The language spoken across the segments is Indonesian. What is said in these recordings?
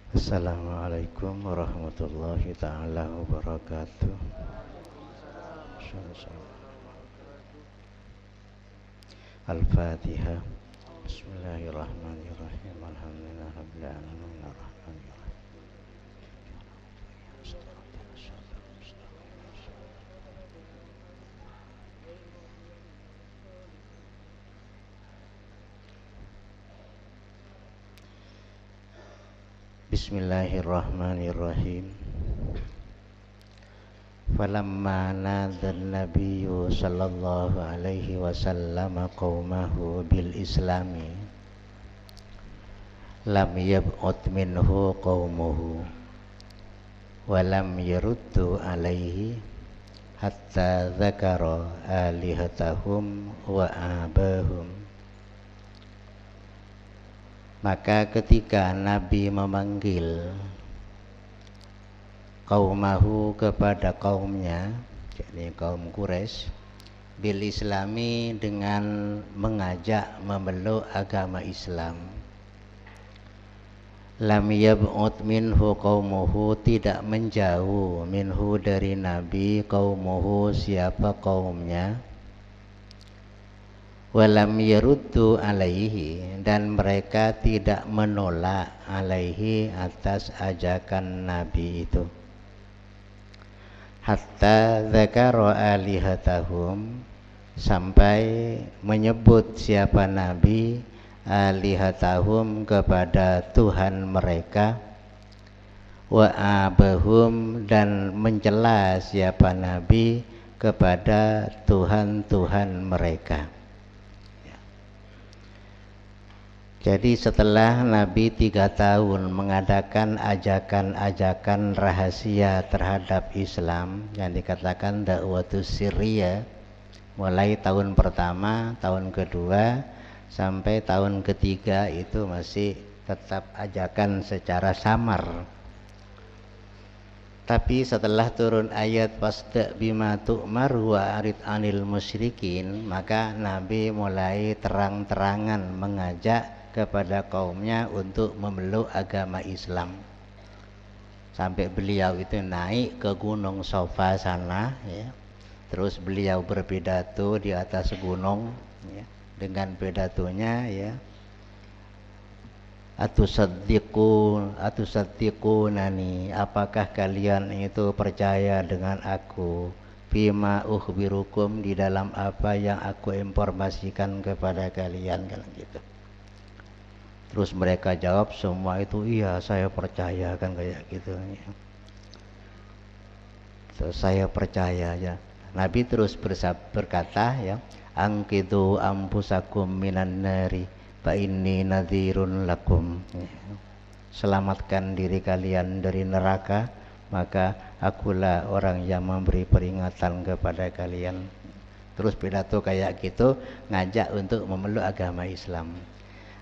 Assalamualaikum warahmatullahi ta'ala wabarakatuh. Al-Fatihah. Bismillahirrahmanirrahim. Alhamdulillah rabbil alamin arrahmanirrahim. Bismillahirrahmanirrahim. Falamma nadzan nabiyyu sallallahu alaihi wasallam qaumahu bil islami lam yab'ud minhu qaumuhu wa lam yaruddu alaihi hatta dzakara alihatahum wa abahum. Maka ketika Nabi memanggil qaumahu kepada kaumnya, jadi kaum Quraisy, bil islami dengan mengajak memeluk agama Islam. Lam yab'ud minhu qaumuhu, tidak menjauh minhu dari Nabi, qaumuhu siapa kaumnya, walam yaruddu alaihi, dan mereka tidak menolak alaihi atas ajakan Nabi itu. Hatta dzakara alihatahum, sampai menyebut siapa Nabi alihatahum kepada Tuhan mereka, wa abahum, dan mencela siapa Nabi kepada Tuhan-Tuhan mereka. Jadi setelah Nabi 3 tahun mengadakan ajakan-ajakan rahasia terhadap Islam yang dikatakan dakwatus sirriyah, mulai tahun pertama, tahun kedua, sampai tahun ketiga itu masih tetap ajakan secara samar. Tapi setelah turun ayat fasda bima tu'mar wa arid anil musyrikin, maka Nabi mulai terang-terangan mengajak kepada kaumnya untuk memeluk agama Islam. Sampai beliau itu naik ke Gunung Safa sana, ya. Terus beliau berpidato di atas gunung, ya, dengan pidatonya, ya, atusaddiqunani, apakah kalian itu percaya dengan aku, bima ukhbirukum, di dalam apa yang aku informasikan kepada kalian, kan gitu. Terus mereka jawab semua itu, iya saya percaya, kan kayak gitu, ya. Terus saya percaya, ya. Nabi terus berkata, ya, angkitu ampusakum minan nari fa inni nadhirun lakum, ya. Selamatkan diri kalian dari neraka, maka akulah orang yang memberi peringatan kepada kalian. Terus pidato kayak gitu, ngajak untuk memeluk agama Islam.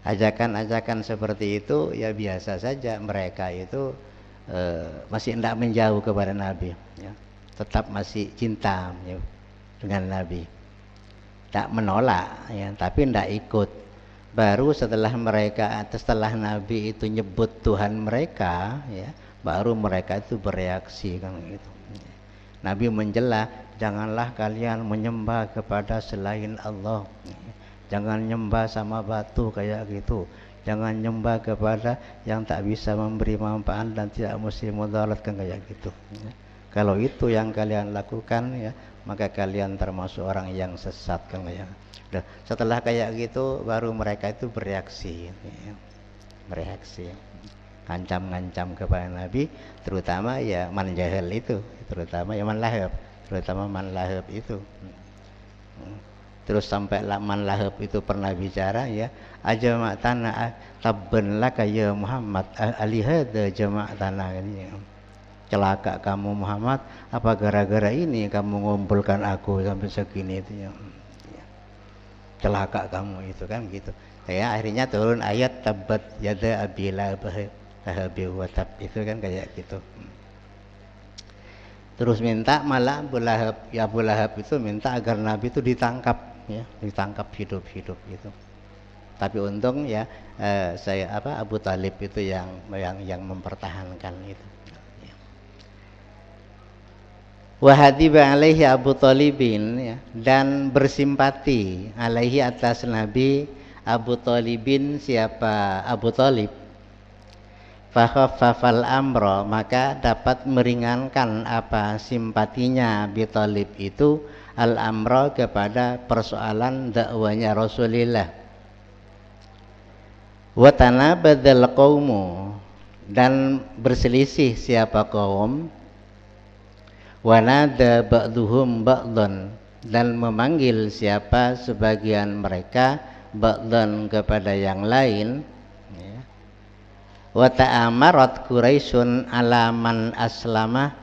Ajakan-ajakan seperti itu ya biasa saja, mereka itu masih tidak menjauh kepada Nabi, ya. Tetap masih cinta, ya, dengan Nabi, tak menolak, ya, tapi tidak ikut. Baru setelah Nabi itu nyebut Tuhan mereka, ya, baru mereka itu bereaksi, kan gitu. Nabi menjela, janganlah kalian menyembah kepada selain Allah, jangan nyembah sama batu kayak gitu, jangan nyembah kepada yang tak bisa memberi manfaat dan tidak mesti mudarat, kan kayak gitu, ya. Kalau itu yang kalian lakukan, ya, maka kalian termasuk orang yang sesat, kan ya. Setelah kayak gitu baru mereka itu bereaksi, ya. Bereaksi, ngancam-ngancam kepada Nabi, terutama ya man jahil itu, terutama ya man lahab, terutama man lahab itu. Terus sampai man lahab itu pernah bicara, ya, ajma'tana tabban laka ya Muhammad alihada jama'tana, ya. Celaka kamu Muhammad, apa gara-gara ini kamu mengumpulkan aku sampai segini itu, ya. Celaka kamu itu, kan gitu. Ya, akhirnya turun ayat tabbat yada abi lahab wa tab, itu kan kayak gitu. Terus minta malah Abu Lahab itu minta agar Nabi itu ditangkap, ya, ditangkap hidup-hidup gitu. Tapi untung ya saya Abu Talib itu yang mempertahankan itu. Wahadiba alaihi Abu Talibin ya, dan bersimpati alaihi atas Nabi Abu Talibin, siapa Abu Talib, fakhaffafal amro, maka dapat meringankan apa simpatinya Abi Talib itu al amro kepada persoalan dakwanya Rasulullah. Wa tanabadzal qaumu, dan berselisih siapa kaum, wa nada ba'duhum ba'dhan, dan memanggil siapa sebagian mereka ba'dhan kepada yang lain. Wa ta'amarat Quraisyun ala man aslama,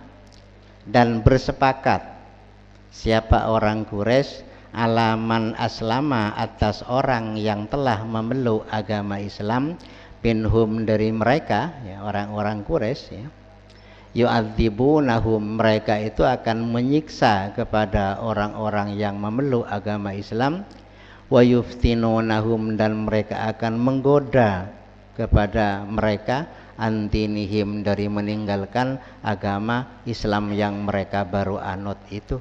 dan bersepakat siapa orang Quraisy ala man aslama atas orang yang telah memeluk agama Islam, minhum dari mereka ya, orang-orang Quraisy ya, yu'adzibunahum, mereka itu akan menyiksa kepada orang-orang yang memeluk agama Islam, wa yuftinunahum, dan mereka akan menggoda kepada mereka antinihim, dari meninggalkan agama Islam yang mereka baru anut itu.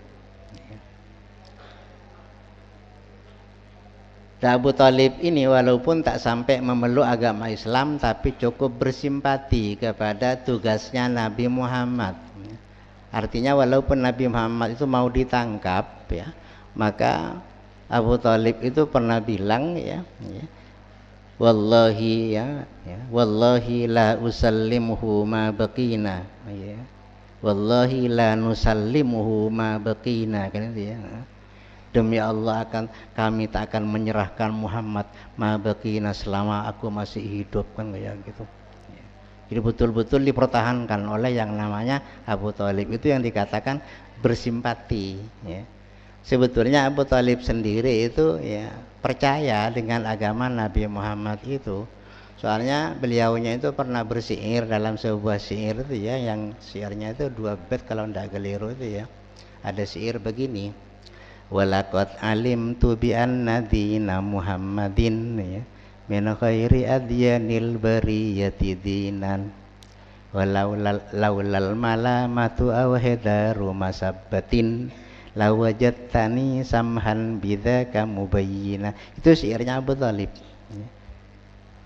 Dan Abu Talib ini walaupun tak sampai memeluk agama Islam, tapi cukup bersimpati kepada tugasnya Nabi Muhammad. Artinya walaupun Nabi Muhammad itu mau ditangkap ya, maka Abu Talib itu pernah bilang ya, wallahi ya, wallahi la usallimuhu ma baqina ya, wallahi la nusallimuhu ma baqina, kan itu ya. Demi Allah kami tak akan menyerahkan Muhammad ma baqina, selama aku masih hidup, kan kayak gitu. Jadi betul-betul dipertahankan oleh yang namanya Abu Talib itu, yang dikatakan bersimpati ya. Sebetulnya Abu Talib sendiri itu ya percaya dengan agama Nabi Muhammad itu. Soalnya beliaunya itu pernah bersyair dalam sebuah syair itu ya, yang syairnya itu 2 bait kalau tidak keliru itu ya. Ada syair begini, walaqad alimtu bi anna dina Muhammadin ya, min khairi adyanil bariyati dinan, laulal malamatu aw hadaru masabbatin lawajatani samhan bidzaka mubayyina. Itu syairnya Abu Talib.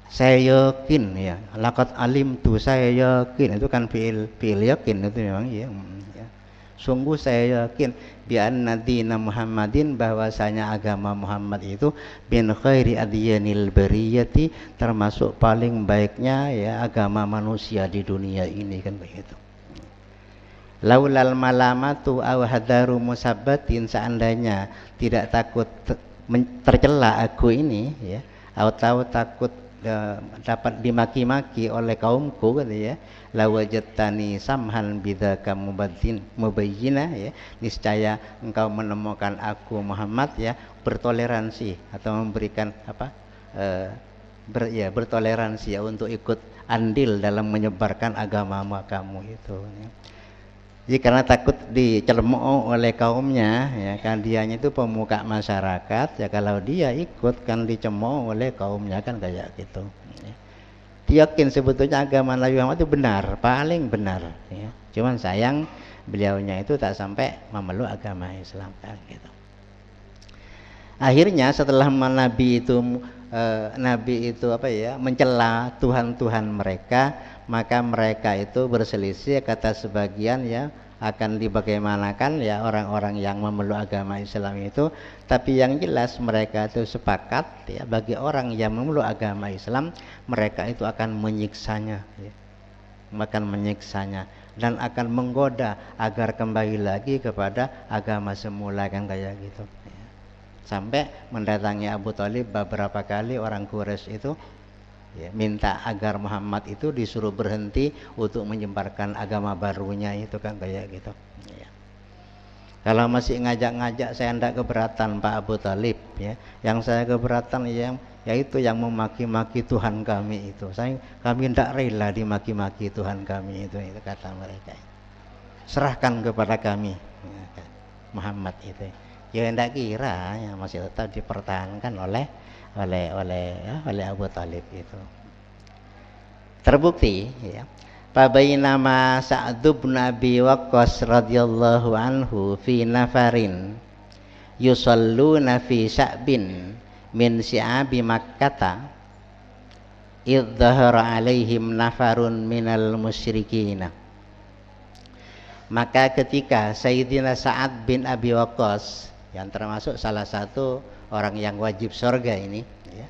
Saya yakin ya, laqad alimtu, saya yakin, itu kan fiil yakin itu memang ya. Sungguh saya yakin bi anna dina Muhammadin, bahwasanya agama Muhammad itu bin khairi adyanil bariyati, termasuk paling baiknya ya agama manusia di dunia ini, kan begitu. Laulal malamatu aw hadaru musabbatin, seandainya tidak takut tercela aku ini ya, atau takut dapat dimaki-maki oleh kaumku, gitu ya, lawajatani samhan bidzaka mubayyina ya, niscaya engkau menemukan aku Muhammad ya bertoleransi atau memberikan bertoleransi ya untuk ikut andil dalam menyebarkan agama kamu itu ya. Jadi karena takut dicelemooh oleh kaumnya ya kan, dianya itu pemuka masyarakat ya, kalau dia ikut kan dicemooh oleh kaumnya, kan kayak gitu ya. Dia yakin sebetulnya agama Nabi Muhammad itu benar, paling benar ya. Cuman sayang beliaunya itu tak sampai memeluk agama Islam, kan gitu. Akhirnya setelah Nabi itu mencela Tuhan-Tuhan mereka, maka mereka itu berselisih, kata sebagian ya akan dibagaimanakan ya orang-orang yang memeluk agama Islam itu. Tapi yang jelas mereka itu sepakat ya, bagi orang yang memeluk agama Islam, mereka itu akan menyiksanya ya, dan akan menggoda agar kembali lagi kepada agama semula, kan kayak gitu ya. Sampai mendatangi Abu Talib beberapa kali orang Quraisy itu ya, minta agar Muhammad itu disuruh berhenti untuk menyebarkan agama barunya itu, kan kayak gitu ya. Kalau masih ngajak-ngajak saya tidak keberatan Pak Abu Talib ya. Yang saya keberatan yaitu yang memaki-maki Tuhan kami itu. Kami tidak rela dimaki-maki Tuhan kami itu kata mereka. Serahkan kepada kami ya, Muhammad itu. Ya tidak kira ya masih tetap dipertahankan oleh oleh Abu Talib itu. Terbukti ya. Fabainama Sa'd bin Abi Waqqas radhiyallahu anhu fi nafarin yusalluna fi sya'bin min syi'abi Makkata idh dhahara alaihim nafarun minal musyrikina. Maka ketika Sayyidina Sa'ad bin Abi Waqqas yang termasuk salah satu orang yang wajib surga ini ya.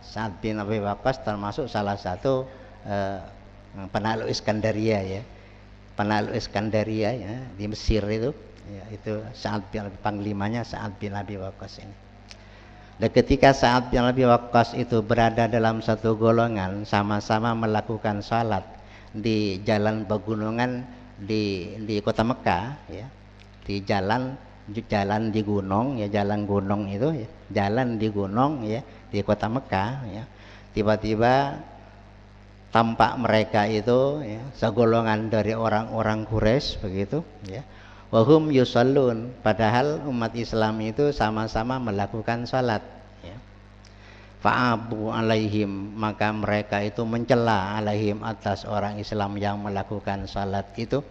Sa'ad bin Abi Waqqas termasuk salah satu penakluk Iskandaria ya. Penakluk Iskandaria ya di Mesir itu ya, itu Sa'ad bin panglimanya Sa'ad bin Abi Waqqas ini. Dan ketika Sa'ad bin Abi Waqqas itu berada dalam satu golongan sama-sama melakukan salat di jalan pegunungan di kota Mekah ya, di jalan di gunung ya, jalan gunung itu ya, jalan di gunung ya di kota Mekah ya, tiba-tiba tampak mereka itu ya, segolongan dari orang-orang Quraisy begitu ya, wahum yusallun, padahal umat Islam itu sama-sama melakukan salat ya. Fa'abu alaihim, maka mereka itu mencela alaihim atas orang Islam yang melakukan salat itu.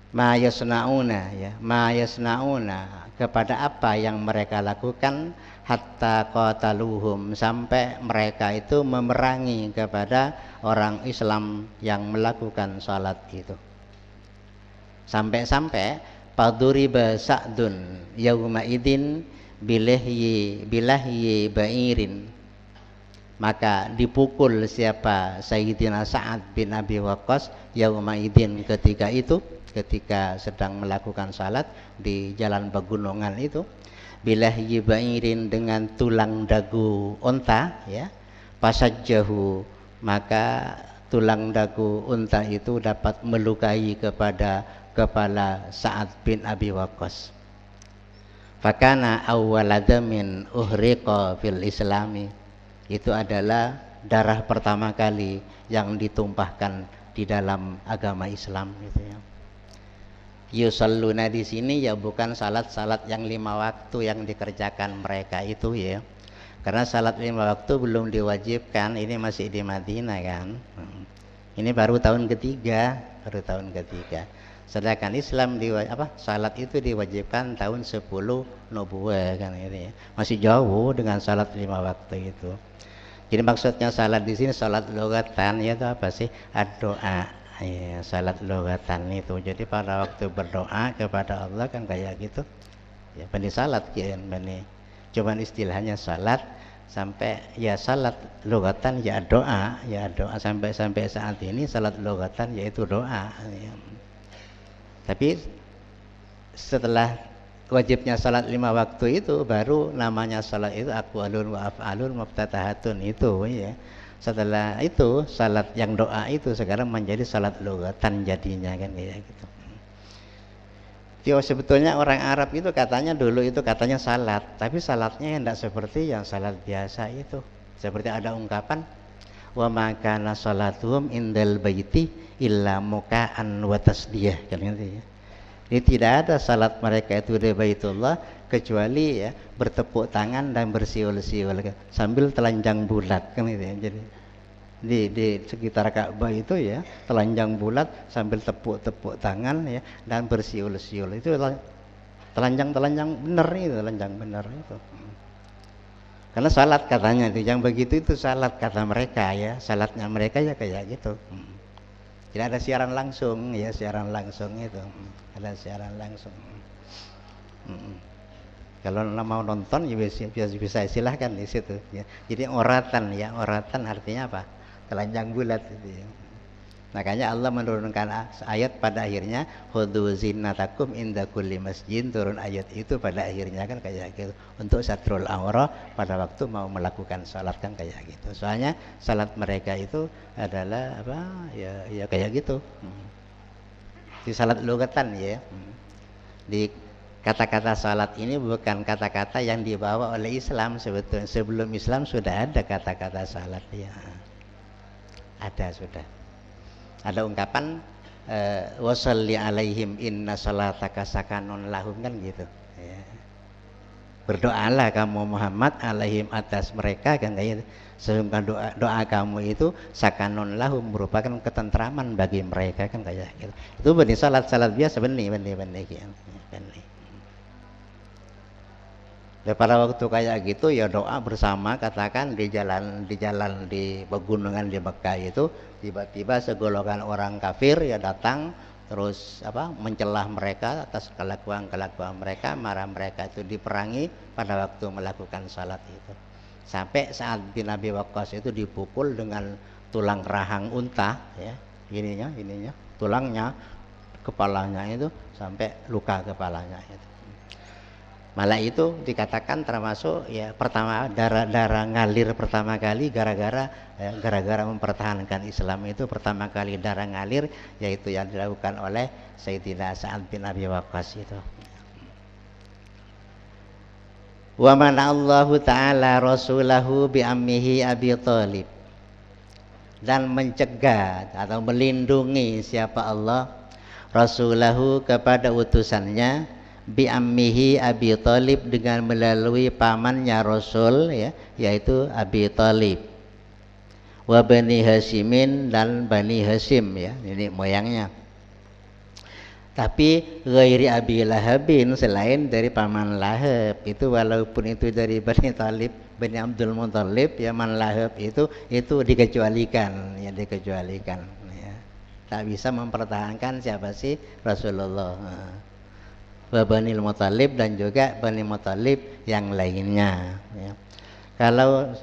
Ma yasnauna ya, ma yasnauna, kepada apa yang mereka lakukan, hatta qataluhum, sampai mereka itu memerangi kepada orang Islam yang melakukan salat itu. Sampai-sampai paduriba Sa'dun yauma idin bilahyi ba'irin, maka dipukul siapa Sayyidina Sa'ad bin Abi Waqqas yauma idin, ketika itu, ketika sedang melakukan salat di jalan pegunungan itu, bilahyi ba'irin, dengan tulang dagu unta ya, pasajjahu, maka tulang dagu unta itu dapat melukai kepada kepala Sa'ad bin Abi Waqqas. Fakana awwaladamin uhriqa fil islami, itu adalah darah pertama kali yang ditumpahkan di dalam agama Islam gitu ya. Yusalluna di sini ya bukan salat-salat yang 5 waktu yang dikerjakan mereka itu ya. Karena salat 5 waktu belum diwajibkan, ini masih di Madinah kan. Ini baru tahun ketiga. Sedangkan Islam salat itu diwajibkan tahun 10 Nubuwah kan ini ya. Masih jauh dengan salat 5 waktu itu. Jadi maksudnya salat di sini salat logatan ya, itu apa sih? Ad-doa. Ya, salat logatan itu. Jadi pada waktu berdoa kepada Allah kan kayak gitu. Ya, bani salat kian bani. Cuman istilahnya salat, sampai ya salat logatan ya doa sampai saat ini salat logatan yaitu doa. Ya. Tapi setelah wajibnya salat 5 waktu itu baru namanya salat itu aqwalun wa af'alun muftatahatun itu ya. Setelah itu salat yang doa itu sekarang menjadi salat logatan jadinya kan kayak gitu. Sebetulnya orang Arab itu katanya dulu itu katanya salat, tapi salatnya tidak seperti yang salat biasa itu. Seperti ada ungkapan wa ma kana salatuhum indal baiti illa muka'an wa tasdiyah kan gitu ya. Jadi tidak ada salat mereka itu di Baitullah kecuali ya bertepuk tangan dan bersiul-siul sambil telanjang bulat kan gitu ya. Jadi di sekitar Ka'bah itu ya telanjang bulat sambil tepuk-tepuk tangan ya dan bersiul-siul, itu telanjang bener itu, telanjang bener itu. Karena salat katanya itu yang begitu itu salat kata mereka ya, salatnya mereka ya kayak gitu. Tidak ada siaran langsung ya, siaran langsung itu ada siaran langsung. Kalau mau nonton ya bisa silahkan di situ ya. Jadi oratan ya, oratan artinya apa? Telanjang bulat itu ya. Makanya Allah menurunkan ayat pada akhirnya khudhu zinatakum inda kulli masjid, turun ayat itu pada akhirnya kan kayak gitu, untuk satrul aurah pada waktu mau melakukan salat kan kayak gitu. Soalnya salat mereka itu adalah apa ya kayak gitu. Di salat logatan ya. Di kata-kata salat ini bukan kata-kata yang dibawa oleh Islam sebetulnya. Sebelum Islam sudah ada kata-kata salat ya. Ada sudah. Ada ungkapan wasalli alaihim inna salataka sakanun lahum kan gitu ya. berdoalah kamu Muhammad alaihim atas mereka, kan kayak gitu. Sesungguhnya doa kamu itu sakanun lahum, merupakan ketentraman bagi mereka, kan kayak gitu. Itu benih salat biasa benih gitu. Ya, pada waktu kayak gitu ya doa bersama, katakan di jalan di pegunungan di Mekah itu tiba-tiba segolongan orang kafir ya datang, terus mencelah mereka atas kelakuan mereka, marah mereka itu diperangi pada waktu melakukan salat itu. Sampai saat bin Abi Waqqas itu dipukul dengan tulang rahang unta ya, ininya tulangnya, kepalanya itu sampai luka kepalanya itu. Malah itu dikatakan termasuk ya pertama darah ngalir pertama kali gara-gara mempertahankan Islam itu, pertama kali darah ngalir yaitu yang dilakukan oleh Sayyidina Sa'ad bin Abi Waqqas itu. Wa mana'allahu ta'ala rasulahu bi ammihi Abi Thalib, dan mencegah atau melindungi siapa Allah rasulahu kepada utusannya bi ammihi Abi Thalib, dengan melalui pamannya Rasul ya, yaitu Abi Thalib, wa Bani Hashimin, dan Bani Hashim ya, ini moyangnya. Tapi ghairi Abi Lahabin, selain dari paman Lahab itu, walaupun itu dari Bani Thalib, Bani Abdul Muthalib ya, man Lahab itu dikecualikan ya, dikecualikan ya. Tak bisa mempertahankan siapa sih Rasulullah. Bani Muthalib dan juga Bani Muthalib yang lainnya ya. Kalau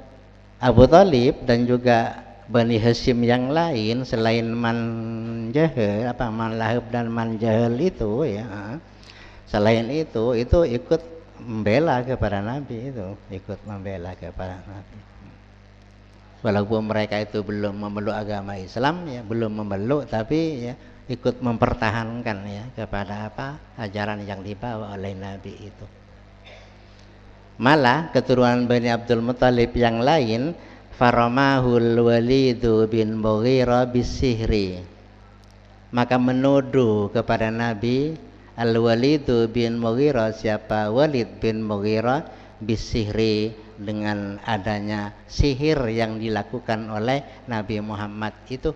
Abu Thalib dan juga Bani Hashim yang lain selain Man Lahab dan Man Jahal itu ya, selain itu ikut membela kepada Nabi, itu ikut membela kepada Nabi. Walaupun mereka itu belum memeluk agama Islam ya, belum memeluk, tapi ya ikut mempertahankan ya kepada ajaran yang dibawa oleh Nabi itu. Malah keturunan Bani Abdul Muthalib yang lain, faramahul Walidu bin Mughirah bisihri, maka menuduh kepada Nabi Al-Walidu bin Mughirah, siapa Walid bin Mughirah, bisihri, dengan adanya sihir yang dilakukan oleh Nabi Muhammad itu.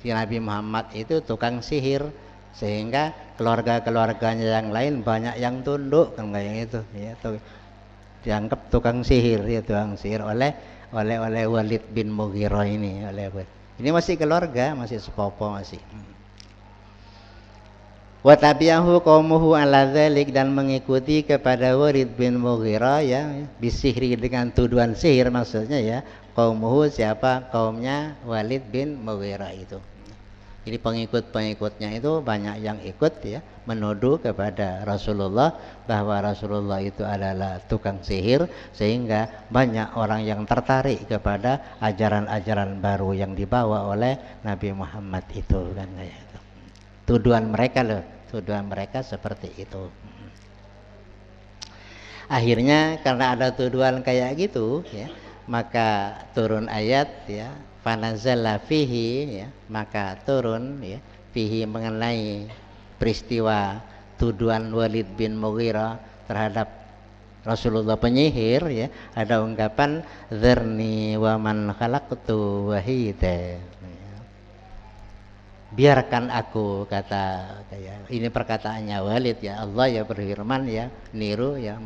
Si Nabi Muhammad itu tukang sihir, sehingga keluarga-keluarganya yang lain banyak yang tunduk, kan kayak itu ya, dianggap tukang sihir ya, tukang sihir oleh Walid bin Mughirah ini, ini masih keluarga, masih sepupu masih. Wa tabi'ahu qaumuhu ala dzalik, dan mengikuti kepada Walid bin Mughirah ya, bisihri, dengan tuduhan sihir maksudnya ya, qaumuhu siapa, kaumnya Walid bin Mughirah itu. Jadi pengikut-pengikutnya itu banyak yang ikut ya, menuduh kepada Rasulullah bahwa Rasulullah itu adalah tukang sihir, sehingga banyak orang yang tertarik kepada ajaran-ajaran baru yang dibawa oleh Nabi Muhammad itu, kan kayak itu. Tuduhan mereka seperti itu. Akhirnya karena ada tuduhan kayak gitu ya, maka turun ayat ya, fanazala fihi ya, maka turun ya, fihi, mengenai peristiwa tuduhan Walid bin Mughirah terhadap Rasulullah penyihir ya, ada ungkapan dzarni wa man khalaqtu wahida, biarkan aku, kata ini perkataannya Walid ya, Allah ya berfirman ya, niru ya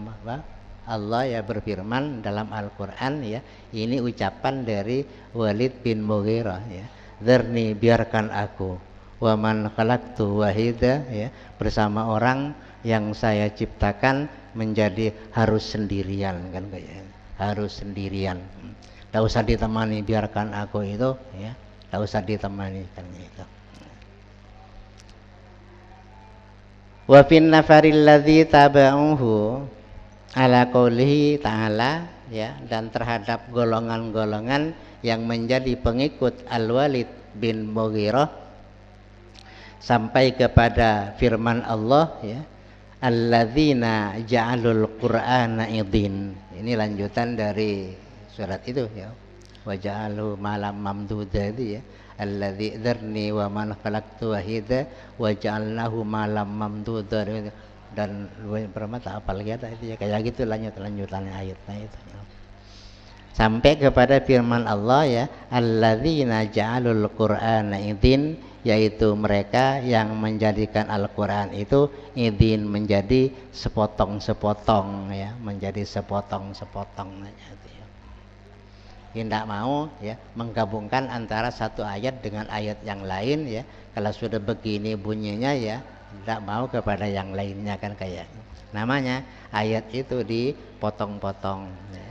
Allah ya berfirman dalam Al-Quran ya, ini ucapan dari Walid bin Mughirah ya, dzarni, biarkan aku, wa man khalaqtu wahida ya, bersama orang yang saya ciptakan menjadi harus sendirian, kan kayak harus sendirian, tidak usah ditemani, biarkan aku itu ya, tidak usah ditemani, kan gitu. Wa fin nafaril ladzi taba'uhu ala qaulihi ta'ala ya, dan terhadap golongan-golongan yang menjadi pengikut Al-Walid bin Mughirah sampai kepada firman Allah ya, alladzina ja'alul qur'ana idin. Ini lanjutan dari surat itu ya, wa ja'alu malam mamduda itu ya, alladzi dzarni wa man khalaqtu wahida wa ja'alnahu malam mamduda. dan berapa tak apal kita itu ya, kayak gitu lanjutannya ayatnya itu. Sampai kepada firman Allah ya, alladzina ja'alul qur'ana idin, yaitu mereka yang menjadikan Al-Qur'an itu idin, menjadi sepotong-sepotong ya, menjadi sepotong-sepotong aja itu ya. Tidak mau ya menggabungkan antara satu ayat dengan ayat yang lain ya. Kalau sudah begini bunyinya ya tidak mau kepada yang lainnya kan, kayak namanya ayat itu dipotong-potong ya.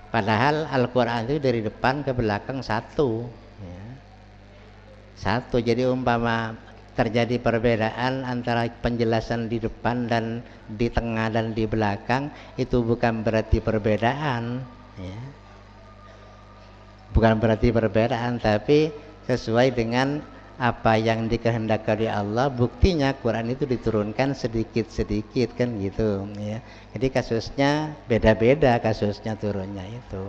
Padahal Al-Quran itu dari depan ke belakang satu ya. Satu, jadi umpama terjadi perbedaan antara penjelasan di depan dan di tengah dan di belakang, itu bukan berarti perbedaan ya. Bukan berarti perbedaan, tapi sesuai dengan apa yang dikehendaki oleh Allah. Buktinya Quran itu diturunkan sedikit-sedikit kan gitu ya. Jadi kasusnya beda-beda, kasusnya turunnya itu.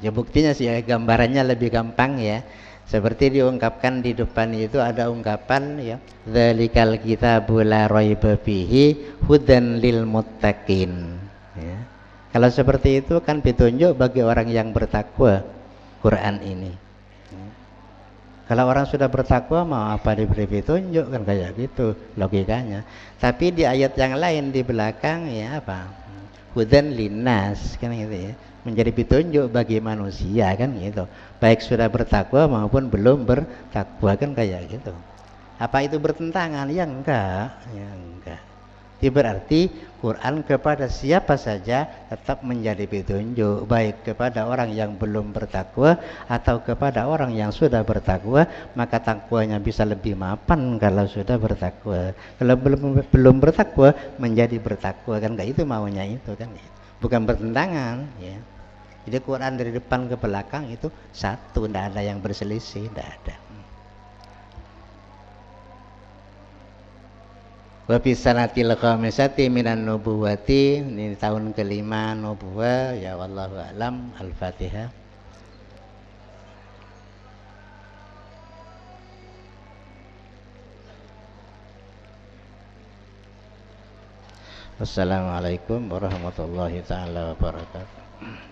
Ya buktinya sih ya, gambarannya lebih gampang ya. Seperti diungkapkan di depan itu ada ungkapan ya, dzalikal kitabu la raiba fihi hudan lil muttaqin ya. Kalau seperti itu kan petunjuk bagi orang yang bertakwa Quran ini. Kalau orang sudah bertakwa mau apa diberi petunjuk kan, kayak gitu logikanya. Tapi di ayat yang lain di belakang ya apa? Hudan linnas kan gitu ya. Menjadi petunjuk bagi manusia kan gitu. Baik sudah bertakwa maupun belum bertakwa kan, kayak gitu. Apa itu bertentangan? Ya enggak, ya enggak. Itu berarti Quran kepada siapa saja tetap menjadi petunjuk, baik kepada orang yang belum bertakwa atau kepada orang yang sudah bertakwa, maka takwanya bisa lebih mapan kalau sudah bertakwa. Kalau belum bertakwa menjadi bertakwa kan, kayak itu maunya itu kan, bukan bertentangan ya. Jadi Quran dari depan ke belakang itu satu, tidak ada yang berselisih, tidak ada. Wa fi sanatil khamisati minan nubuwati, ini tahun kelima nubuwah ya, wallahu alam. Al-Fatihah. Wassalamualaikum warahmatullahi taala wabarakatuh.